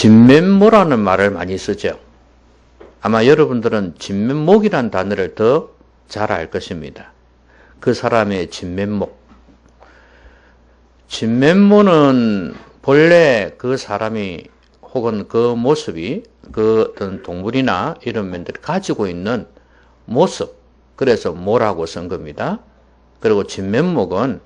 진면모라는 말을 많이 쓰죠. 아마 여러분들은 진면목이라는 단어를 더 잘 알 것입니다. 그 사람의 진면목. 진면모는 본래 그 사람이 혹은 그 모습이 그 어떤 동물이나 이런 면들이 가지고 있는 모습, 그래서 모라고 쓴 겁니다. 그리고 진면목은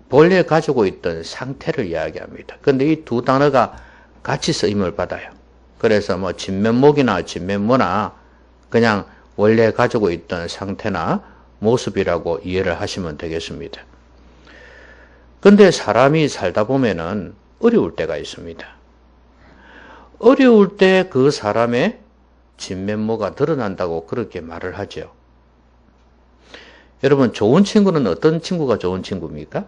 본래 가지고 있던 상태를 이야기합니다. 그런데 이 두 단어가 같이 쓰임을 받아요. 그래서 뭐 진면목이나 진면모나 그냥 원래 가지고 있던 상태나 모습이라고 이해를 하시면 되겠습니다. 근데 사람이 살다 보면은 어려울 때가 있습니다. 어려울 때 그 사람의 진면모가 드러난다고 그렇게 말을 하죠. 여러분, 좋은 친구는 어떤 친구가 좋은 친구입니까?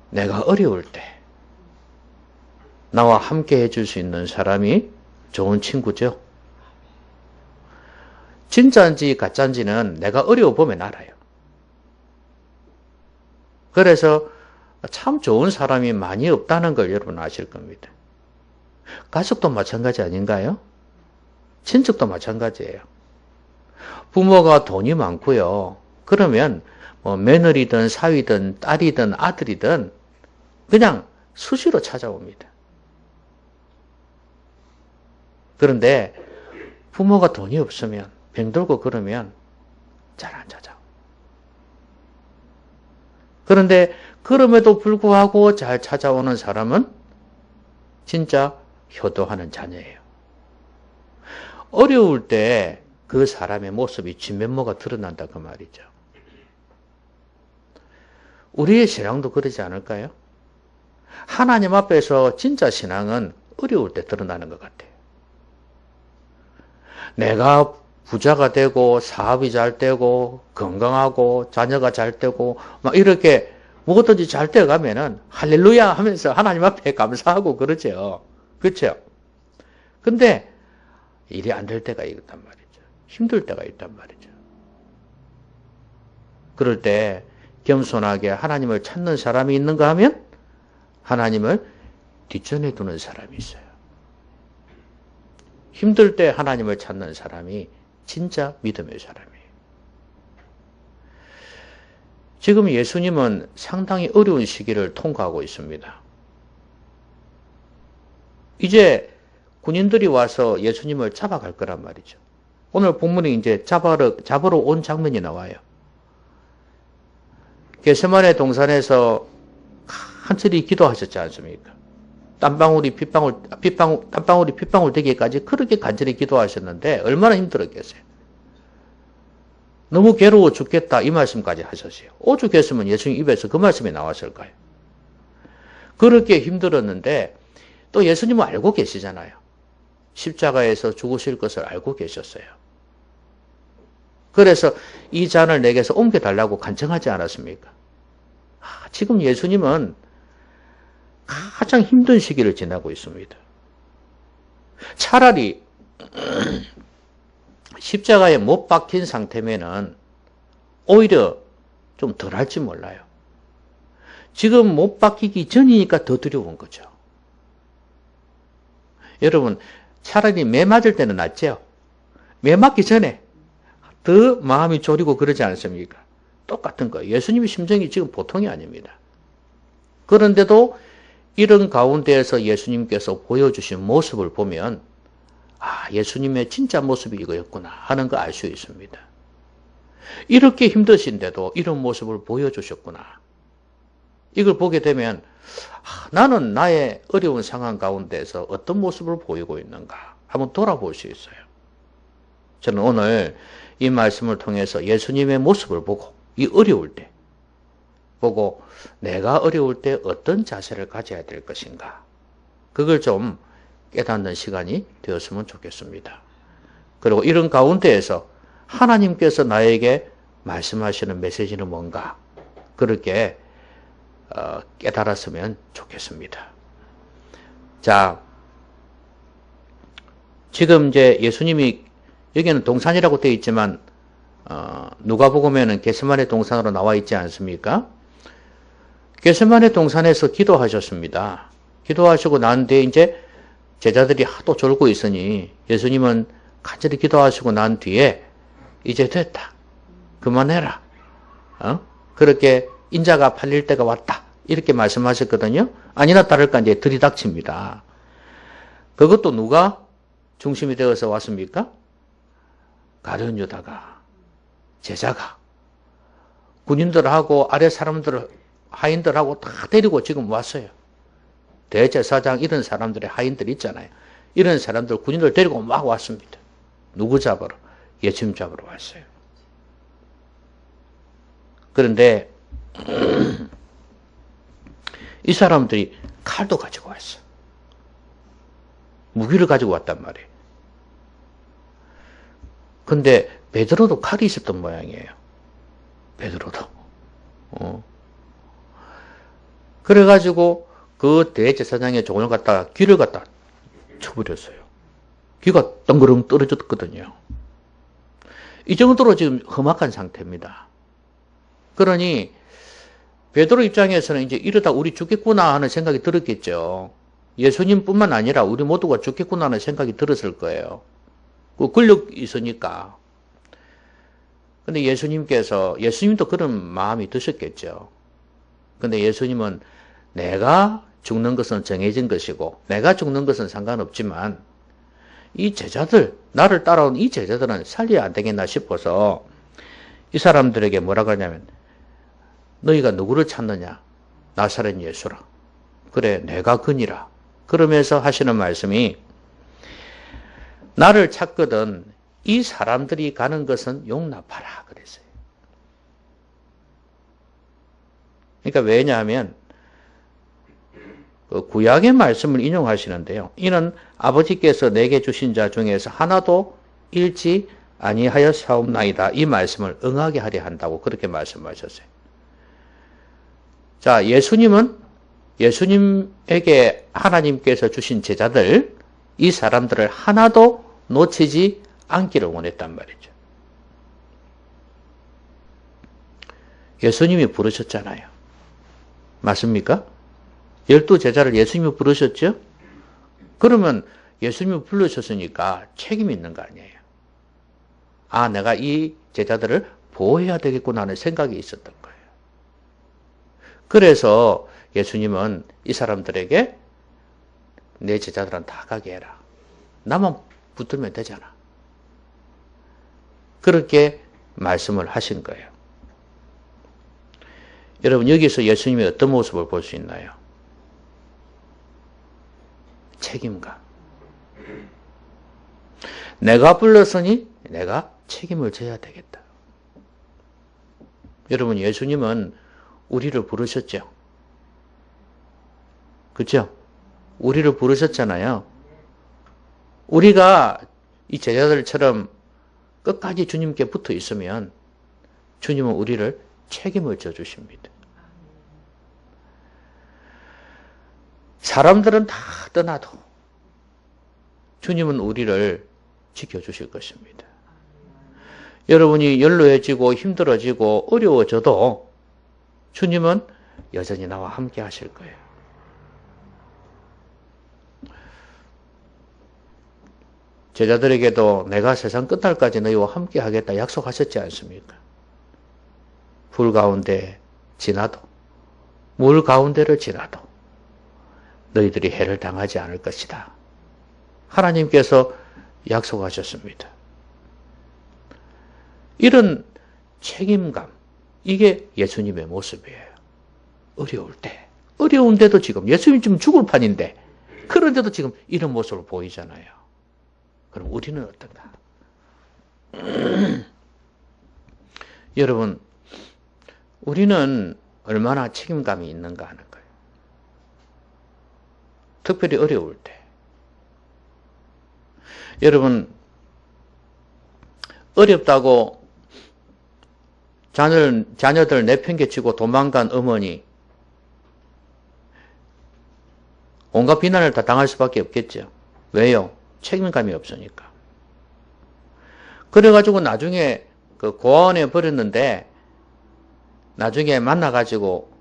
내가 어려울 때 나와 함께 해줄 수 있는 사람이 좋은 친구죠. 진짜인지 가짜인지는 내가 어려워 보면 알아요. 그래서 참 좋은 사람이 많이 없다는 걸 여러분 아실 겁니다. 가족도 마찬가지 아닌가요? 친척도 마찬가지예요. 부모가 돈이 많고요. 그러면 뭐 며느리든 사위든 딸이든 아들이든 그냥 수시로 찾아옵니다. 그런데 부모가 돈이 없으면 병들고 그러면 잘 안 찾아오. 그런데 그럼에도 불구하고 잘 찾아오는 사람은 진짜 효도하는 자녀예요. 어려울 때 그 사람의 모습이 진면모가 드러난다 그 말이죠. 우리의 신앙도 그러지 않을까요? 하나님 앞에서 진짜 신앙은 어려울 때 드러나는 것 같아요. 내가 부자가 되고 사업이 잘 되고 건강하고 자녀가 잘 되고 막 이렇게 뭐든지 잘 되가면은 할렐루야 하면서 하나님 앞에 감사하고 그러죠. 그렇죠? 근데 일이 안 될 때가 있단 말이죠. 힘들 때가 있단 말이죠. 그럴 때 겸손하게 하나님을 찾는 사람이 있는가 하면 하나님을 뒷전에 두는 사람이 있어요. 힘들 때 하나님을 찾는 사람이 진짜 믿음의 사람이에요. 지금 예수님은 상당히 어려운 시기를 통과하고 있습니다. 이제 군인들이 와서 예수님을 잡아갈 거란 말이죠. 오늘 본문이 이제 잡으러 온 장면이 나와요. 겟세마네 동산에서 한철이 기도하셨지 않습니까? 땀방울이 핏방울 되기까지 그렇게 간절히 기도하셨는데 얼마나 힘들었겠어요. 너무 괴로워 죽겠다 이 말씀까지 하셨어요. 오죽했으면 예수님 입에서 그 말씀이 나왔을까요? 그렇게 힘들었는데 또 예수님은 알고 계시잖아요. 십자가에서 죽으실 것을 알고 계셨어요. 그래서 이 잔을 내게서 옮겨달라고 간청하지 않았습니까? 지금 예수님은 가장 힘든 시기를 지나고 있습니다. 차라리 십자가에 못 박힌 상태면은 오히려 좀 덜 할지 몰라요. 지금 못 박히기 전이니까 더 두려운 거죠. 여러분, 차라리 매 맞을 때는 낫죠? 매 맞기 전에 더 마음이 졸이고 그러지 않습니까? 똑같은 거예요. 예수님의 심정이 지금 보통이 아닙니다. 그런데도 이런 가운데에서 예수님께서 보여주신 모습을 보면 예수님의 진짜 모습이 이거였구나 하는 거 알 수 있습니다. 이렇게 힘드신데도 이런 모습을 보여주셨구나. 이걸 보게 되면 나는 나의 어려운 상황 가운데서 어떤 모습을 보이고 있는가 한번 돌아볼 수 있어요. 저는 오늘 이 말씀을 통해서 예수님의 모습을 보고 이 어려울 때 보고 내가 어려울 때 어떤 자세를 가져야 될 것인가 그걸 좀 깨닫는 시간이 되었으면 좋겠습니다. 그리고 이런 가운데에서 하나님께서 나에게 말씀하시는 메시지는 뭔가 그렇게 깨달았으면 좋겠습니다. 자, 지금 이제 예수님이 여기는 동산이라고 되어 있지만 누가복음에는 겟세마네 동산으로 나와 있지 않습니까? 겟세마네 동산에서 기도하셨습니다. 기도하시고 난 뒤에 이제 제자들이 하도 졸고 있으니 예수님은 간절히 기도하시고 난 뒤에 이제 됐다. 그만해라. 그렇게 인자가 팔릴 때가 왔다. 이렇게 말씀하셨거든요. 아니나 다를까 이제 들이닥칩니다. 그것도 누가 중심이 되어서 왔습니까? 가룟 유다가, 제자가 군인들하고 아래 사람들, 하인들하고 다 데리고 지금 왔어요. 대제사장 이런 사람들의 하인들 있잖아요. 이런 사람들 군인들 데리고 막 왔습니다. 누구 잡으러? 예수님 잡으러 왔어요. 그런데 이 사람들이 칼도 가지고 왔어. 무기를 가지고 왔단 말이에요. 근데 베드로도 칼이 있었던 모양이에요. 베드로도. 그래가지고 그 대제사장의 종을 갖다가 귀를 갖다 쳐버렸어요. 귀가 덩그렁 떨어졌거든요. 이 정도로 지금 험악한 상태입니다. 그러니 베드로 입장에서는 이제 이러다 우리 죽겠구나 하는 생각이 들었겠죠. 예수님뿐만 아니라 우리 모두가 죽겠구나 하는 생각이 들었을 거예요. 그 권력이 있으니까. 근데 예수님도 그런 마음이 드셨겠죠. 근데 예수님은 내가 죽는 것은 정해진 것이고 내가 죽는 것은 상관없지만 이 제자들, 나를 따라온 이 제자들은 살려야 안 되겠나 싶어서 이 사람들에게 뭐라 그러냐면 너희가 누구를 찾느냐? 나사렛 예수라. 그래, 내가 그니라. 그러면서 하시는 말씀이 나를 찾거든 이 사람들이 가는 것은 용납하라 그랬어요. 그러니까 왜냐하면 그 구약의 말씀을 인용하시는데요. 이는 아버지께서 내게 주신 자 중에서 하나도 잃지 아니하였사옵나이다. 이 말씀을 응하게 하려 한다고 그렇게 말씀하셨어요. 자, 예수님에게 하나님께서 주신 제자들, 이 사람들을 하나도 놓치지 않기를 원했단 말이죠. 예수님이 부르셨잖아요. 맞습니까? 12제자를 예수님이 부르셨죠? 그러면 예수님이 부르셨으니까 책임이 있는 거 아니에요. 아, 내가 이 제자들을 보호해야 되겠구나 하는 생각이 있었던 거예요. 그래서 예수님은 이 사람들에게 내 제자들은 다 가게 해라. 나만 붙들면 되잖아. 그렇게 말씀을 하신 거예요. 여러분, 여기서 예수님이 어떤 모습을 볼 수 있나요? 책임감. 내가 불렀으니 내가 책임을 져야 되겠다. 여러분, 예수님은 우리를 부르셨죠? 그렇죠? 우리를 부르셨잖아요. 우리가 이 제자들처럼 끝까지 주님께 붙어 있으면 주님은 우리를 책임을 져주십니다. 사람들은 다 떠나도 주님은 우리를 지켜주실 것입니다. 여러분이 연로해지고 힘들어지고 어려워져도 주님은 여전히 나와 함께 하실 거예요. 제자들에게도 내가 세상 끝날까지 너희와 함께 하겠다 약속하셨지 않습니까? 불 가운데 지나도, 물 가운데를 지나도 너희들이 해를 당하지 않을 것이다. 하나님께서 약속하셨습니다. 이런 책임감, 이게 예수님의 모습이에요. 어려울 때, 어려운데도 지금 예수님 지금 죽을 판인데 그런데도 지금 이런 모습을 보이잖아요. 그럼 우리는 어떤가? 여러분, 우리는 얼마나 책임감이 있는가 하는 거예요. 특별히 어려울 때. 여러분, 어렵다고 자녀들 내팽개치고 도망간 어머니, 온갖 비난을 다 당할 수밖에 없겠죠. 왜요? 책임감이 없으니까. 그래가지고 나중에 그 고아원에 버렸는데 나중에 만나가지고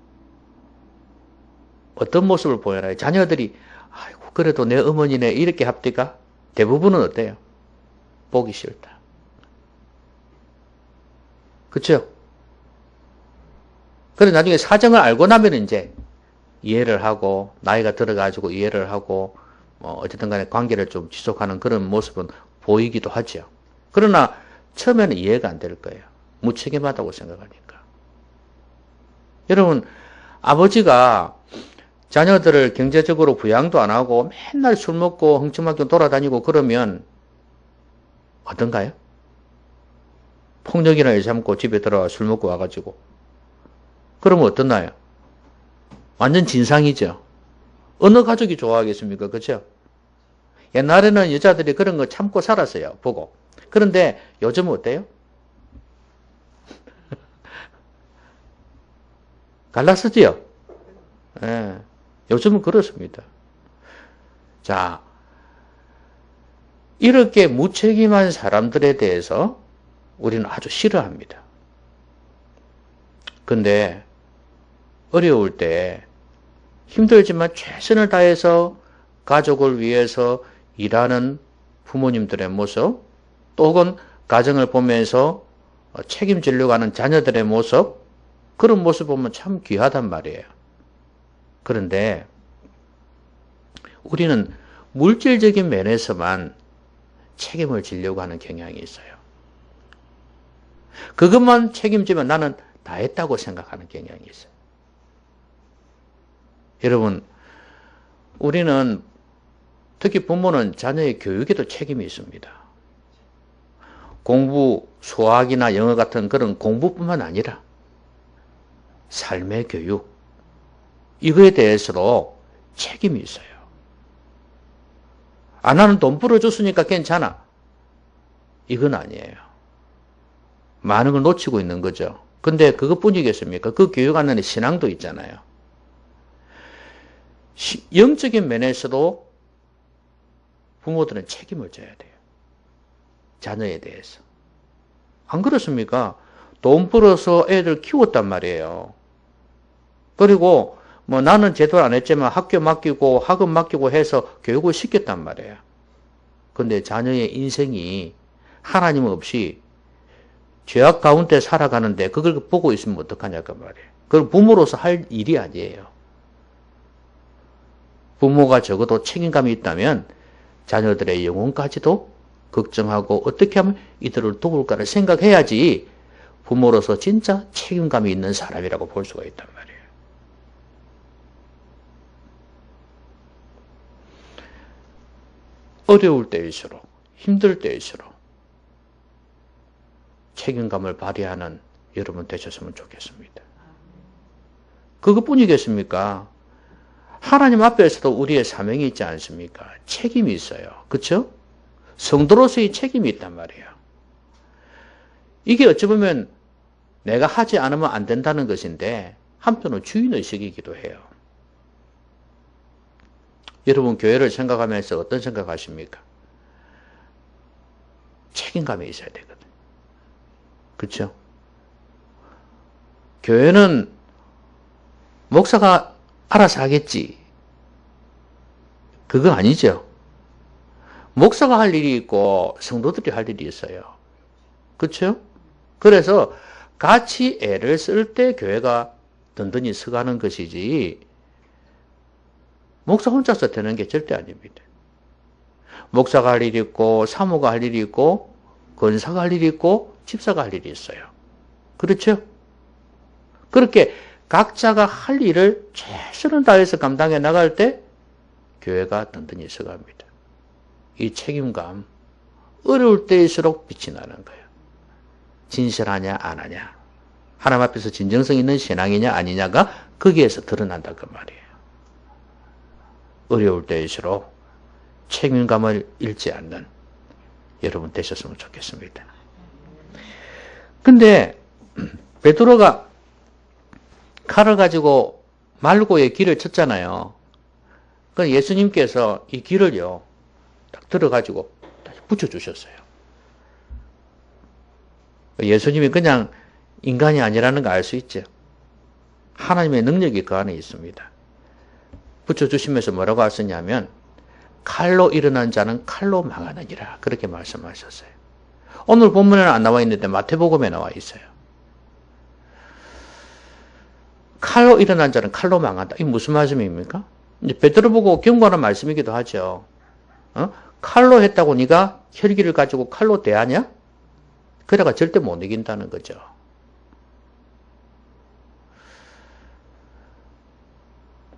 어떤 모습을 보여나요? 자녀들이 아이고 그래도 내 어머니네 이렇게 합니까? 대부분은 어때요? 보기 싫다. 그쵸? 그래 나중에 사정을 알고 나면 이제 이해를 하고 나이가 들어가지고 이해를 하고 어쨌든 간에 관계를 좀 지속하는 그런 모습은 보이기도 하죠. 그러나 처음에는 이해가 안 될 거예요. 무책임하다고 생각하니까. 여러분 아버지가 자녀들을 경제적으로 부양도 안 하고 맨날 술 먹고 흥청망청 돌아다니고 그러면 어떤가요? 폭력이나 일삼고 집에 들어와 술 먹고 와가지고 그러면 어떻나요? 완전 진상이죠. 어느 가족이 좋아하겠습니까? 그렇죠? 옛날에는 여자들이 그런 거 참고 살았어요. 보고. 그런데 요즘은 어때요? 갈라서지요? 예. 요즘은 그렇습니다. 자, 이렇게 무책임한 사람들에 대해서 우리는 아주 싫어합니다. 근데 어려울 때 힘들지만 최선을 다해서 가족을 위해서 일하는 부모님들의 모습, 또 혹은 가정을 보면서 책임지려고 하는 자녀들의 모습, 그런 모습 보면 참 귀하단 말이에요. 그런데 우리는 물질적인 면에서만 책임을 지려고 하는 경향이 있어요. 그것만 책임지면 나는 다 했다고 생각하는 경향이 있어요. 여러분, 우리는 특히 부모는 자녀의 교육에도 책임이 있습니다. 공부, 수학이나 영어 같은 그런 공부뿐만 아니라 삶의 교육, 이거에 대해서도 책임이 있어요. 아, 나는 돈 벌어줬으니까 괜찮아. 이건 아니에요. 많은 걸 놓치고 있는 거죠. 근데 그것뿐이겠습니까? 그 교육 안에 신앙도 있잖아요. 영적인 면에서도 부모들은 책임을 져야 돼요. 자녀에 대해서. 안 그렇습니까? 돈 벌어서 애들 키웠단 말이에요. 그리고 뭐 나는 제대로 안 했지만 학교 맡기고 학원 맡기고 해서 교육을 시켰단 말이에요. 근데 자녀의 인생이 하나님 없이 죄악 가운데 살아가는데 그걸 보고 있으면 어떡하냐고 말이에요. 그건 부모로서 할 일이 아니에요. 부모가 적어도 책임감이 있다면 자녀들의 영혼까지도 걱정하고 어떻게 하면 이들을 도울까를 생각해야지 부모로서 진짜 책임감이 있는 사람이라고 볼 수가 있단 말이에요. 어려울 때일수록, 힘들 때일수록 책임감을 발휘하는 여러분 되셨으면 좋겠습니다. 그것뿐이겠습니까? 하나님 앞에서도 우리의 사명이 있지 않습니까? 책임이 있어요. 그렇죠? 성도로서의 책임이 있단 말이에요. 이게 어찌 보면 내가 하지 않으면 안 된다는 것인데 한편으로 주인의식이기도 해요. 여러분 교회를 생각하면서 어떤 생각하십니까? 책임감이 있어야 되거든요. 그렇죠? 교회는 목사가 알아서 하겠지. 그거 아니죠. 목사가 할 일이 있고 성도들이 할 일이 있어요. 그렇죠? 그래서 같이 애를 쓸 때 교회가 든든히 서가는 것이지 목사 혼자서 되는 게 절대 아닙니다. 목사가 할 일이 있고 사모가 할 일이 있고 권사가 할 일이 있고 집사가 할 일이 있어요. 그렇죠? 그렇게 각자가 할 일을 최선을 다해서 감당해 나갈 때 교회가 든든히 서갑니다. 이 책임감, 어려울 때일수록 빛이 나는 거예요. 진실하냐 안 하냐, 하나님 앞에서 진정성 있는 신앙이냐 아니냐가 거기에서 드러난다 그 말이에요. 어려울 때일수록 책임감을 잃지 않는 여러분 되셨으면 좋겠습니다. 근데 베드로가 칼을 가지고 말고의 길을 쳤잖아요. 그럼 예수님께서 이 길을요 딱 들어가지고 다시 붙여주셨어요. 예수님이 그냥 인간이 아니라는 거 알 수 있죠. 하나님의 능력이 그 안에 있습니다. 붙여주시면서 뭐라고 하셨냐면 칼로 일어난 자는 칼로 망하느니라 그렇게 말씀하셨어요. 오늘 본문에는 안 나와 있는데 마태복음에 나와 있어요. 칼로 일어난 자는 칼로 망한다. 이게 무슨 말씀입니까? 이제 베드로 보고 경고하는 말씀이기도 하죠. 칼로 했다고 네가 혈기를 가지고 칼로 대하냐? 그래가 절대 못 이긴다는 거죠.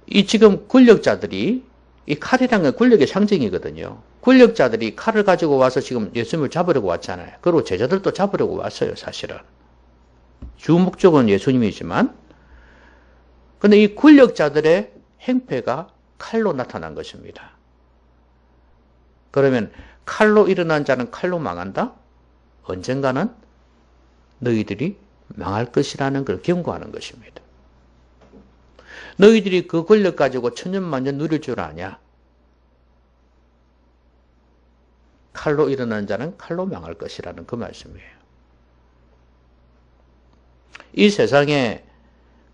이 지금 권력자들이 이 칼이란 건 권력의 상징이거든요. 권력자들이 칼을 가지고 와서 지금 예수님을 잡으려고 왔잖아요. 그리고 제자들도 잡으려고 왔어요, 사실은. 주 목적은 예수님이지만 근데 이 권력자들의 행패가 칼로 나타난 것입니다. 그러면 칼로 일어난 자는 칼로 망한다? 언젠가는 너희들이 망할 것이라는 걸 경고하는 것입니다. 너희들이 그 권력 가지고 천년만년 누릴 줄 아냐? 칼로 일어난 자는 칼로 망할 것이라는 그 말씀이에요. 이 세상에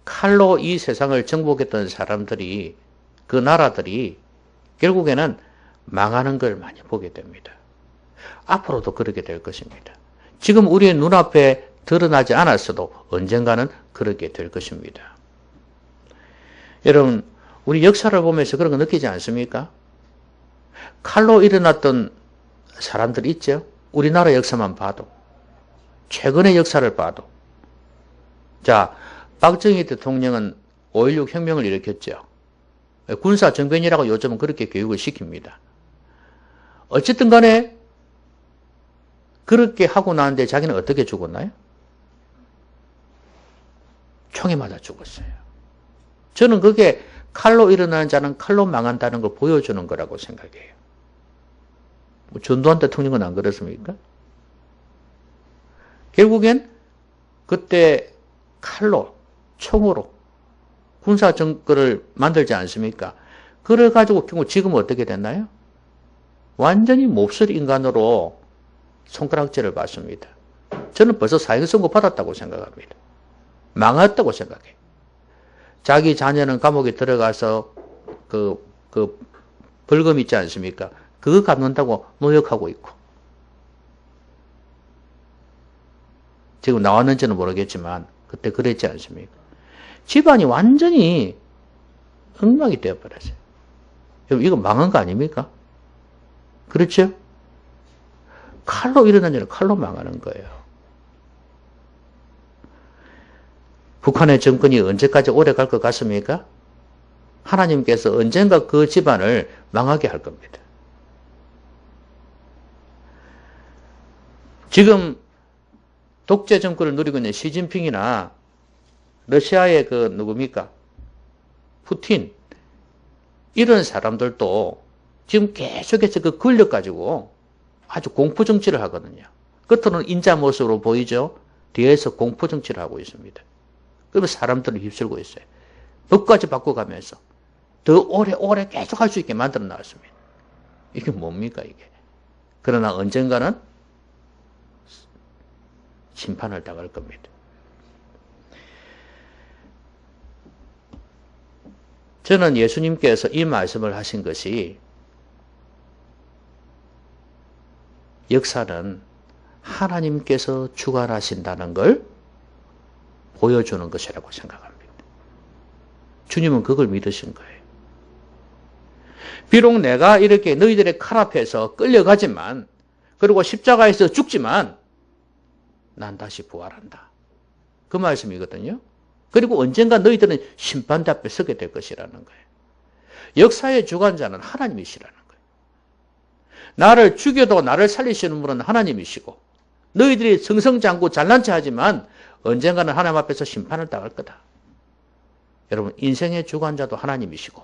칼로 이 세상을 정복했던 사람들이 그 나라들이 결국에는 망하는 걸 많이 보게 됩니다. 앞으로도 그렇게 될 것입니다. 지금 우리의 눈앞에 드러나지 않았어도 언젠가는 그렇게 될 것입니다. 여러분, 우리 역사를 보면서 그런 거 느끼지 않습니까? 칼로 일어났던 사람들 있죠? 우리나라 역사만 봐도. 최근의 역사를 봐도. 자, 박정희 대통령은 5.16 혁명을 일으켰죠. 군사정변이라고 요즘은 그렇게 교육을 시킵니다. 어쨌든 간에 그렇게 하고 나는데 자기는 어떻게 죽었나요? 총에 맞아 죽었어요. 저는 그게 칼로 일어나는 자는 칼로 망한다는 걸 보여주는 거라고 생각해요. 뭐 전두환 대통령은 안 그렇습니까? 결국엔 그때 칼로, 총으로 군사 정권을 만들지 않습니까? 그래가지고 결국 지금 어떻게 됐나요? 완전히 몹쓸 인간으로 손가락질을 받습니다. 저는 벌써 사형 선고 받았다고 생각합니다. 망했다고 생각해요. 자기 자녀는 감옥에 들어가서 그 벌금 있지 않습니까? 그거 갚는다고 노력하고 있고. 지금 나왔는지는 모르겠지만 그때 그랬지 않습니까? 집안이 완전히 엉망이 되어버렸어요. 여러분 이거 망한 거 아닙니까? 그렇죠? 칼로 일어난 일은 칼로 망하는 거예요. 북한의 정권이 언제까지 오래 갈 것 같습니까? 하나님께서 언젠가 그 집안을 망하게 할 겁니다. 지금 독재 정권을 누리고 있는 시진핑이나 러시아의 누굽니까? 푸틴. 이런 사람들도 지금 계속해서 그 권력 가지고 아주 공포 정치를 하거든요. 겉으로는 인자 모습으로 보이죠? 뒤에서 공포 정치를 하고 있습니다. 그러면 사람들을 휩쓸고 있어요. 법까지 바꿔가면서 더 오래 계속 할 수 있게 만들어 놨습니다. 이게 뭡니까, 이게? 그러나 언젠가는 심판을 당할 겁니다. 저는 예수님께서 이 말씀을 하신 것이 역사는 하나님께서 주관하신다는 걸 보여주는 것이라고 생각합니다. 주님은 그걸 믿으신 거예요. 비록 내가 이렇게 너희들의 칼 앞에서 끌려가지만 그리고 십자가에서 죽지만 난 다시 부활한다. 그 말씀이거든요. 그리고 언젠가 너희들은 심판대 앞에 서게 될 것이라는 거예요. 역사의 주관자는 하나님이시라는 거예요. 나를 죽여도 나를 살리시는 분은 하나님이시고 너희들이 승승장구 잘난 체 하지만 언젠가는 하나님 앞에서 심판을 당할 거다. 여러분 인생의 주관자도 하나님이시고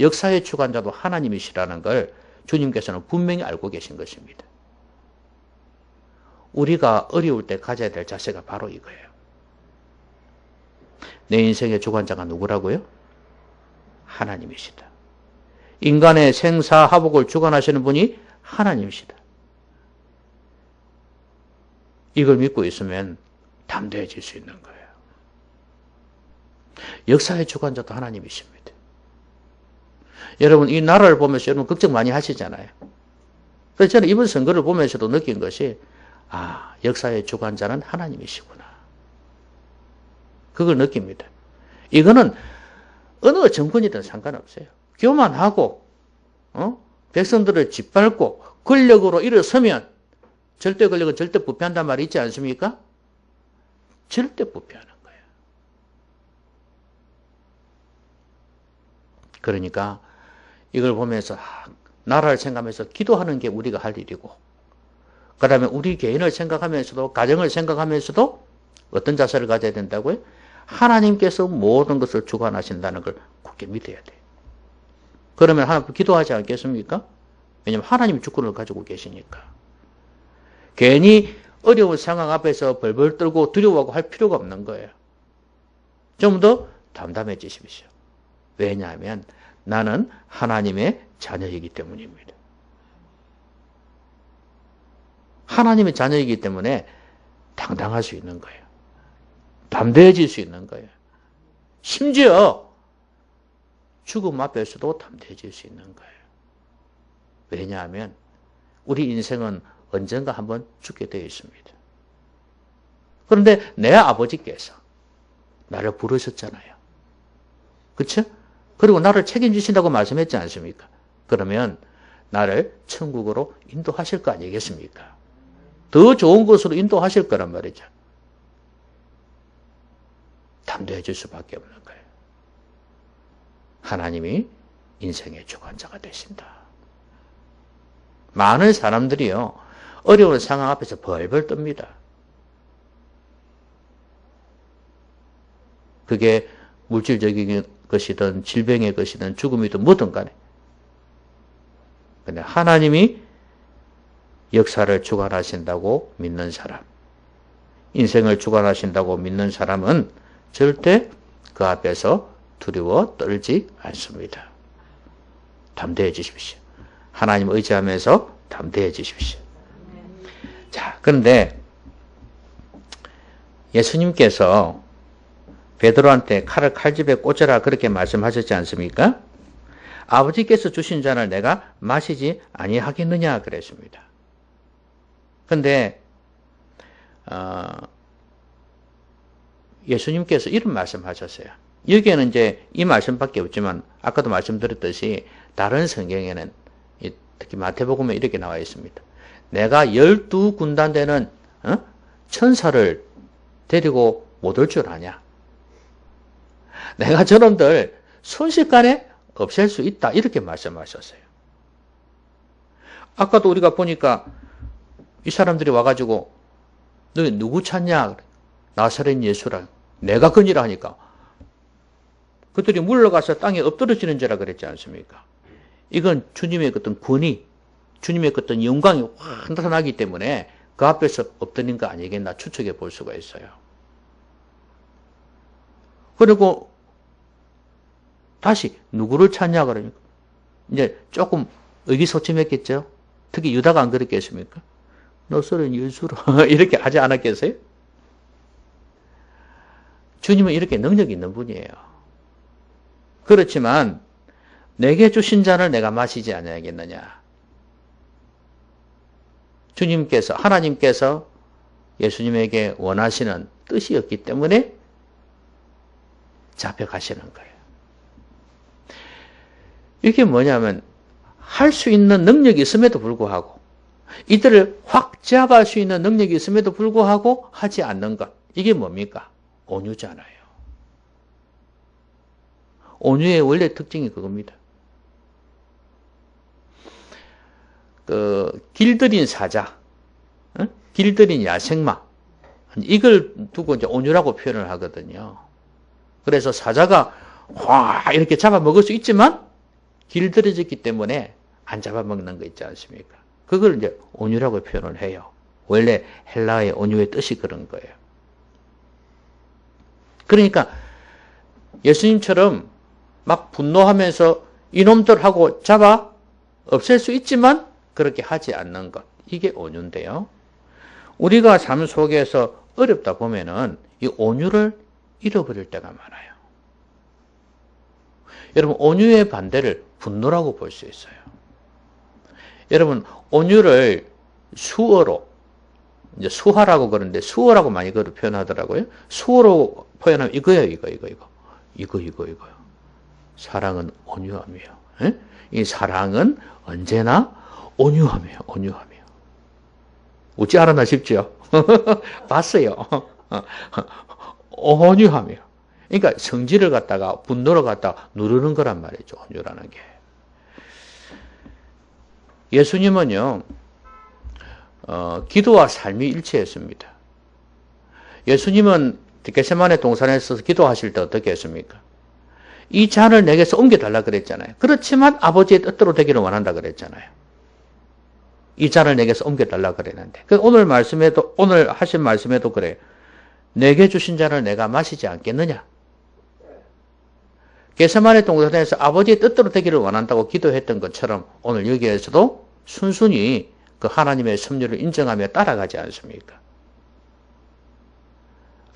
역사의 주관자도 하나님이시라는 걸 주님께서는 분명히 알고 계신 것입니다. 우리가 어려울 때 가져야 될 자세가 바로 이거예요. 내 인생의 주관자가 누구라고요? 하나님이시다. 인간의 생사하복을 주관하시는 분이 하나님이시다. 이걸 믿고 있으면 담대해질 수 있는 거예요. 역사의 주관자도 하나님이십니다. 여러분 이 나라를 보면서 여러분 걱정 많이 하시잖아요. 그래서 저는 이번 선거를 보면서도 느낀 것이 역사의 주관자는 하나님이시구나. 그걸 느낍니다. 이거는 어느 정권이든 상관없어요. 교만하고 백성들을 짓밟고 권력으로 일어서면 절대 권력은 절대 부패한단 말이 있지 않습니까? 절대 부패하는 거예요. 그러니까 이걸 보면서 나라를 생각하면서 기도하는 게 우리가 할 일이고, 그 다음에 우리 개인을 생각하면서도, 가정을 생각하면서도 어떤 자세를 가져야 된다고요? 하나님께서 모든 것을 주관하신다는 걸 굳게 믿어야 돼요. 그러면 하나님 기도하지 않겠습니까? 왜냐하면 하나님이 주권을 가지고 계시니까. 괜히 어려운 상황 앞에서 벌벌 떨고 두려워하고 할 필요가 없는 거예요. 좀 더 담담해지십시오. 왜냐하면 나는 하나님의 자녀이기 때문입니다. 하나님의 자녀이기 때문에 당당할 수 있는 거예요. 담대해질 수 있는 거예요. 심지어 죽음 앞에서도 담대해질 수 있는 거예요. 왜냐하면 우리 인생은 언젠가 한번 죽게 되어 있습니다. 그런데 내 아버지께서 나를 부르셨잖아요. 그렇죠? 그리고 나를 책임지신다고 말씀했지 않습니까? 그러면 나를 천국으로 인도하실 거 아니겠습니까? 더 좋은 곳으로 인도하실 거란 말이죠. 담대해질 수밖에 없는 거예요. 하나님이 인생의 주관자가 되신다. 많은 사람들이요, 어려운 상황 앞에서 벌벌 떱니다. 그게 물질적인 것이든 질병의 것이든 죽음이든 뭐든 간에. 근데 하나님이 역사를 주관하신다고 믿는 사람, 인생을 주관하신다고 믿는 사람은 절대 그 앞에서 두려워 떨지 않습니다. 담대해지십시오. 하나님 의지하면서 담대해지십시오. 자, 그런데 예수님께서 베드로한테 칼을 칼집에 꽂아라 그렇게 말씀하셨지 않습니까? 아버지께서 주신 잔을 내가 마시지 아니하겠느냐 그랬습니다. 근데 예수님께서 이런 말씀하셨어요. 여기에는 이제 이 말씀밖에 없지만 아까도 말씀드렸듯이 다른 성경에는 특히 마태복음에 이렇게 나와 있습니다. 내가 12군단 되는 천사를 데리고 못 올 줄 아냐? 내가 저놈들 순식간에 없앨 수 있다. 이렇게 말씀하셨어요. 아까도 우리가 보니까 이 사람들이 와가지고 너 누구 찾냐? 나사렛 예수라. 내가 그니라 하니까 그들이 물러가서 땅에 엎드러지는 자라 그랬지 않습니까? 이건 주님의 어떤 권위, 주님의 어떤 영광이 확 나타나기 때문에 그 앞에서 엎드린 거 아니겠나 추측해 볼 수가 있어요. 그리고 다시 누구를 찾냐 그러니까 이제 조금 의기소침했겠죠. 특히 유다가 안 그랬겠습니까? 나사렛 예수라 이렇게 하지 않았겠어요? 주님은 이렇게 능력이 있는 분이에요. 그렇지만 내게 주신 잔을 내가 마시지 않아야겠느냐. 주님께서, 하나님께서 예수님에게 원하시는 뜻이었기 때문에 잡혀가시는 거예요. 이게 뭐냐면 할 수 있는 능력이 있음에도 불구하고 이들을 확 제압할 수 있는 능력이 있음에도 불구하고 하지 않는 것. 이게 뭡니까? 온유잖아요. 온유의 원래 특징이 그겁니다. 길들인 사자, 길들인 야생마, 이걸 두고 이제 온유라고 표현을 하거든요. 그래서 사자가 확 이렇게 잡아먹을 수 있지만 길들여졌기 때문에 안 잡아먹는 거 있지 않습니까? 그걸 이제 온유라고 표현을 해요. 원래 헬라의 온유의 뜻이 그런 거예요. 그러니까 예수님처럼 막 분노하면서 이놈들하고 잡아 없앨 수 있지만 그렇게 하지 않는 것. 이게 온유인데요. 우리가 삶 속에서 어렵다 보면은 이 온유를 잃어버릴 때가 많아요. 여러분, 온유의 반대를 분노라고 볼 수 있어요. 여러분, 온유를 수어로, 이제 수화라고 그러는데 수어라고 많이 그걸 표현하더라고요. 수어로 표현하면 이거예요, 이거요. 사랑은 온유함이에요. 에? 이 사랑은 언제나 온유함이에요, 온유함이에요. 웃지 않았나 싶죠? 봤어요. 온유함이에요. 그러니까 성질을 갖다가 분노를 갖다가 누르는 거란 말이죠. 온유라는 게. 예수님은요, 기도와 삶이 일치했습니다. 예수님은 겟세마네 동산에서 기도하실 때 어떻게 했습니까? 이 잔을 내게서 옮겨달라 그랬잖아요. 그렇지만 아버지의 뜻대로 되기를 원한다 그랬잖아요. 이 잔을 내게서 옮겨달라 그랬는데. 오늘 하신 말씀에도 그래요. 내게 주신 잔을 내가 마시지 않겠느냐? 겟세마네 동산에서 아버지의 뜻대로 되기를 원한다고 기도했던 것처럼 오늘 여기에서도 순순히 그 하나님의 섭리를 인정하며 따라가지 않습니까?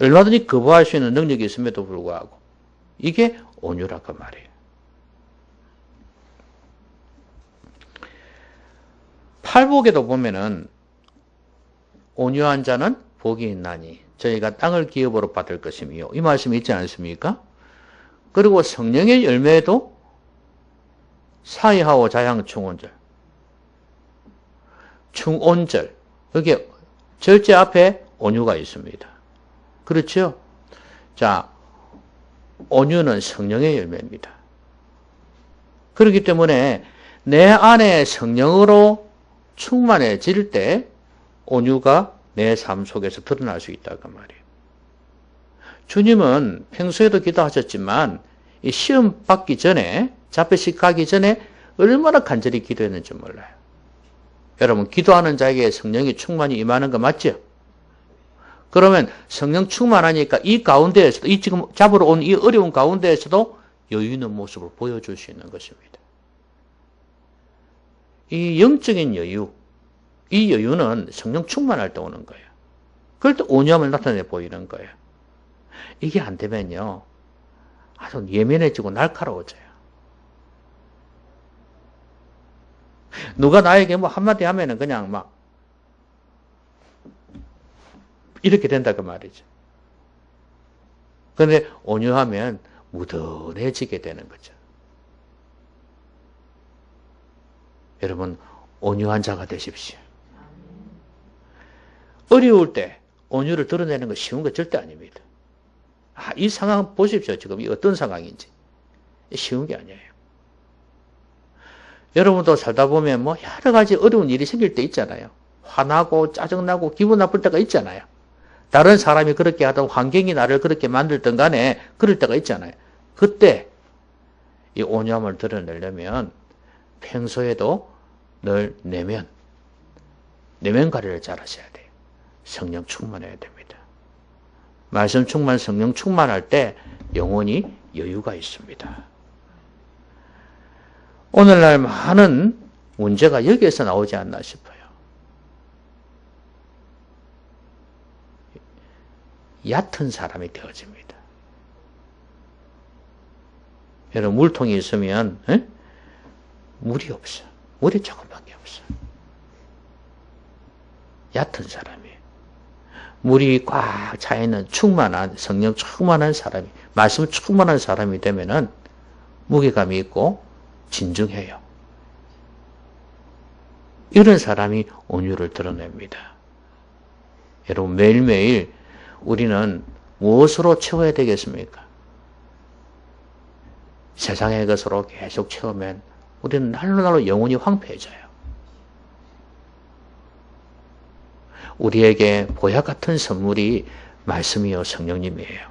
얼마든지 거부할 수 있는 능력이 있음에도 불구하고 이게 온유라고 말이에요. 팔복에도 보면은 온유한 자는 복이 있나니 저희가 땅을 기업으로 받을 것이며 이 말씀이 있지 않습니까? 그리고 성령의 열매도 사이하오 자양 충온절, 충온절, 여기 절제 앞에 온유가 있습니다. 그렇죠? 자, 온유는 성령의 열매입니다. 그렇기 때문에 내 안에 성령으로 충만해질 때 온유가 내 삶 속에서 드러날 수 있다고 말이에요. 주님은 평소에도 기도하셨지만 이 시험 받기 전에, 잡혀식 가기 전에 얼마나 간절히 기도했는지 몰라요. 여러분, 기도하는 자에게 성령이 충만히 임하는 거 맞죠? 그러면 성령 충만하니까 이 가운데에서도, 이 지금 잡으러 온 이 어려운 가운데에서도 여유 있는 모습을 보여줄 수 있는 것입니다. 이 영적인 여유, 이 여유는 성령 충만할 때 오는 거예요. 그럴 때 온유함을 나타내 보이는 거예요. 이게 안 되면요, 아주 예민해지고 날카로워져요. 누가 나에게 뭐 한마디 하면은 그냥 막 이렇게 된다 그 말이죠. 그런데 온유하면 무던해지게 되는 거죠. 여러분, 온유한 자가 되십시오. 어려울 때 온유를 드러내는 거 쉬운 거 절대 아닙니다. 이 상황 보십시오. 지금 이 어떤 상황인지. 쉬운 게 아니에요. 여러분도 살다 보면 뭐 여러 가지 어려운 일이 생길 때 있잖아요. 화나고 짜증나고 기분 나쁠 때가 있잖아요. 다른 사람이 그렇게 하던 환경이 나를 그렇게 만들던 간에 그럴 때가 있잖아요. 그때 이 온유함을 드러내려면 평소에도 늘 내면 관리를 잘 하셔야 돼요. 성령 충만해야 됩니다. 말씀 충만, 성령 충만할 때 영혼이 여유가 있습니다. 오늘날 많은 문제가 여기에서 나오지 않나 싶어요. 얕은 사람이 되어집니다. 여러분, 물통이 있으면 물이 없어. 물이 조금밖에 없어. 얕은 사람이에요. 물이 꽉 차있는 충만한, 성령 충만한 사람이, 말씀 충만한 사람이 되면은 무게감이 있고 진중해요. 이런 사람이 온유를 드러냅니다. 여러분, 매일매일 우리는 무엇으로 채워야 되겠습니까? 세상의 것으로 계속 채우면 우리는 날로 영혼이 황폐해져요. 우리에게 보약 같은 선물이 말씀이요 성령님이에요.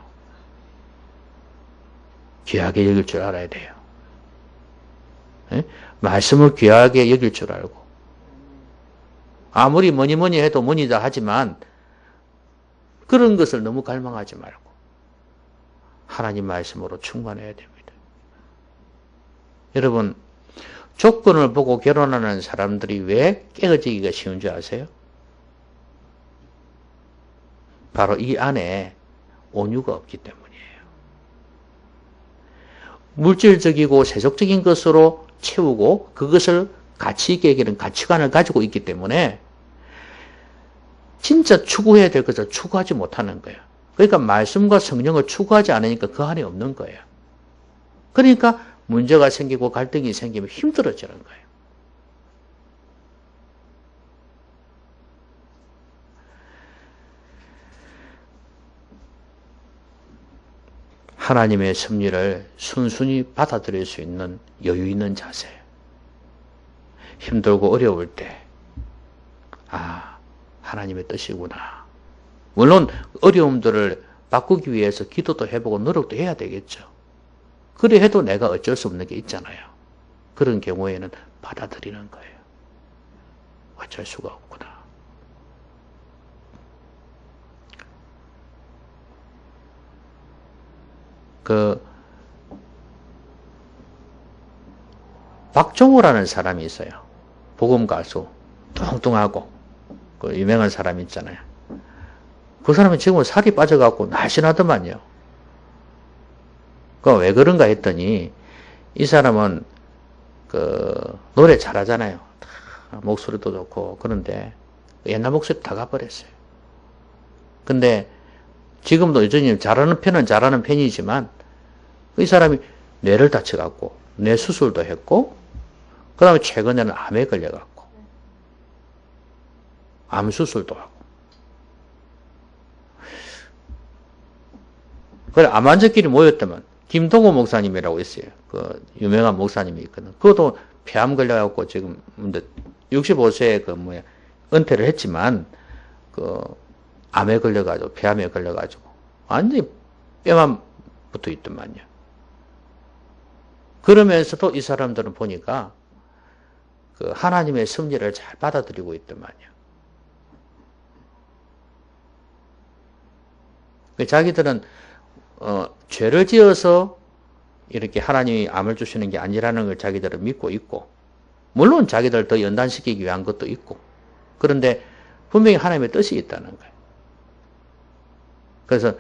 귀하게 여길 줄 알아야 돼요. 말씀을 귀하게 여길 줄 알고, 아무리 뭐니 해도 뭐니다 하지만 그런 것을 너무 갈망하지 말고 하나님 말씀으로 충만해야 됩니다. 여러분, 조건을 보고 결혼하는 사람들이 왜 깨어지기가 쉬운 줄 아세요? 바로 이 안에 온유가 없기 때문이에요. 물질적이고 세속적인 것으로 채우고 그것을 가치 있게 여기는 가치관을 가지고 있기 때문에 진짜 추구해야 될 것을 추구하지 못하는 거예요. 그러니까 말씀과 성령을 추구하지 않으니까 그 안에 없는 거예요. 그러니까 문제가 생기고 갈등이 생기면 힘들어지는 거예요. 하나님의 섭리를 순순히 받아들일 수 있는 여유 있는 자세. 힘들고 어려울 때, 하나님의 뜻이구나. 물론 어려움들을 바꾸기 위해서 기도도 해보고 노력도 해야 되겠죠. 그래 해도 내가 어쩔 수 없는 게 있잖아요. 그런 경우에는 받아들이는 거예요. 어쩔 수가 없구나. 박종호라는 사람이 있어요. 복음 가수. 뚱뚱하고 그 유명한 사람 있잖아요. 그 사람은 지금은 살이 빠져갖고 날씬하더만요. 그 왜 그런가 했더니 이 사람은 그 노래 잘하잖아요. 목소리도 좋고 그런데 옛날 목소리 다 가버렸어요. 근데 지금도 여전히 잘하는 편은 잘하는 편이지만 이 사람이 뇌를 다쳐갖고 뇌 수술도 했고 그 다음에 최근에는 암에 걸려갖고 암 수술도 하고 그래 암 환자끼리 모였다면 김동호 목사님이라고 있어요. 그 유명한 목사님이 있거든. 그것도 폐암 걸려갖고 지금 65세에 은퇴를 했지만 그 암에 걸려가지고 폐암에 걸려가지고 완전히 뼈만 붙어 있더만요. 그러면서도 이 사람들은 보니까 그 하나님의 섭리를 잘 받아들이고 있더만요. 자기들은 죄를 지어서 이렇게 하나님이 암을 주시는 게 아니라는 걸 자기들은 믿고 있고 물론 자기들 더 연단시키기 위한 것도 있고 그런데 분명히 하나님의 뜻이 있다는 거예요. 그래서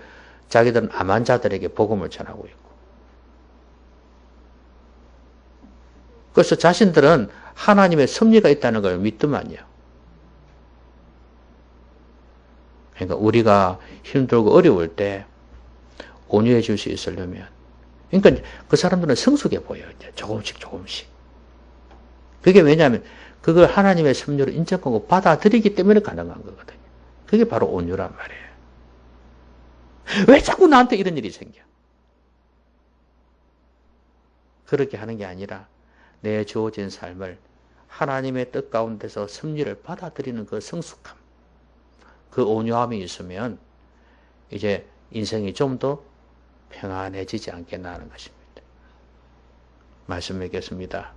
자기들은 암 환자들에게 복음을 전하고 있고 그래서 자신들은 하나님의 섭리가 있다는 걸 믿더만요. 그러니까 우리가 힘들고 어려울 때 온유해 줄 수 있으려면 그러니까 그 사람들은 성숙해 보여요. 이제 조금씩. 그게 왜냐하면 그걸 하나님의 섭리로 인정하고 받아들이기 때문에 가능한 거거든요. 그게 바로 온유란 말이에요. 왜 자꾸 나한테 이런 일이 생겨? 그렇게 하는 게 아니라 내 주어진 삶을 하나님의 뜻 가운데서 섭리를 받아들이는 그 성숙함, 그 온유함이 있으면 이제 인생이 좀 더 평안해지지 않겠나 하는 것입니다. 말씀 맺겠습니다.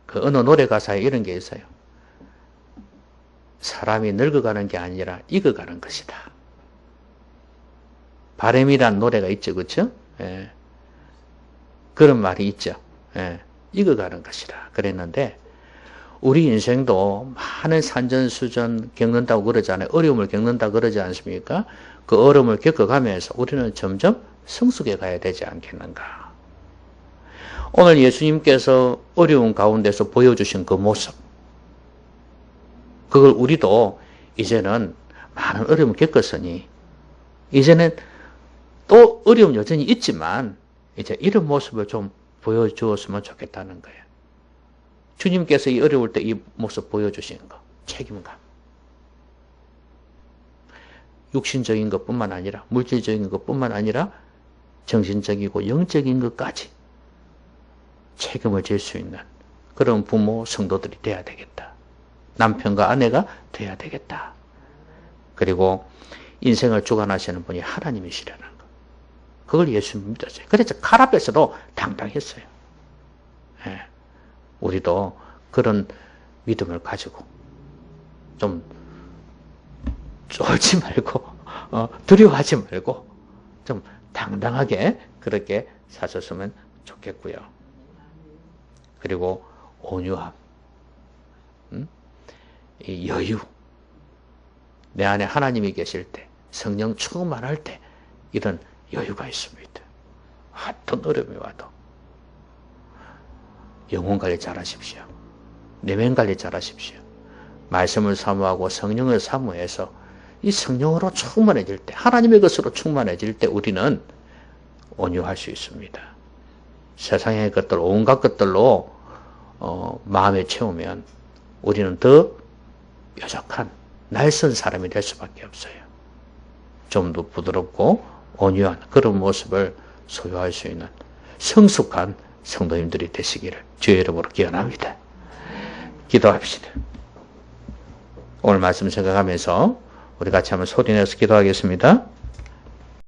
그 어느 노래 가사에 이런 게 있어요. 사람이 늙어가는 게 아니라 익어가는 것이다. 바람이란 노래가 있죠. 그렇죠? 예. 그런 말이 있죠. 예. 익어가는 것이다. 그랬는데 우리 인생도 많은 산전수전 겪는다고 그러잖아요. 어려움을 겪는다고 그러지 않습니까? 그 어려움을 겪어가면서 우리는 점점 성숙해 가야 되지 않겠는가. 오늘 예수님께서 어려운 가운데서 보여주신 그 모습 그걸 우리도 이제는 많은 어려움을 겪었으니 이제는 또 어려움 여전히 있지만 이제 이런 모습을 좀 보여주었으면 좋겠다는 거예요. 주님께서 이 어려울 때 이 모습 보여주신 거, 책임감. 육신적인 것뿐만 아니라 물질적인 것뿐만 아니라 정신적이고 영적인 것까지 책임을 질 수 있는 그런 부모, 성도들이 돼야 되겠다. 남편과 아내가 돼야 되겠다. 그리고 인생을 주관하시는 분이 하나님이시라는 거. 그걸 예수님 믿었어요. 그래서 칼 앞에서도 당당했어요. 예. 우리도 그런 믿음을 가지고 좀 쫄지 말고 두려워하지 말고 좀 당당하게 그렇게 사셨으면 좋겠고요. 그리고 온유함. 이 여유, 내 안에 하나님이 계실 때, 성령 충만할 때 이런 여유가 있습니다. 어떤 어려움이 와도 영혼 관리 잘하십시오. 내면 관리 잘하십시오. 말씀을 사모하고 성령을 사모해서 이 성령으로 충만해질 때, 하나님의 것으로 충만해질 때 우리는 온유할 수 있습니다. 세상의 것들, 온갖 것들로 마음에 채우면 우리는 더 뾰족한 날선 사람이 될 수밖에 없어요. 좀 더 부드럽고 온유한 그런 모습을 소유할 수 있는 성숙한 성도님들이 되시기를 주의 이름으로 기원합니다. 기도합시다. 오늘 말씀 생각하면서 우리 같이 한번 소리 내서 기도하겠습니다.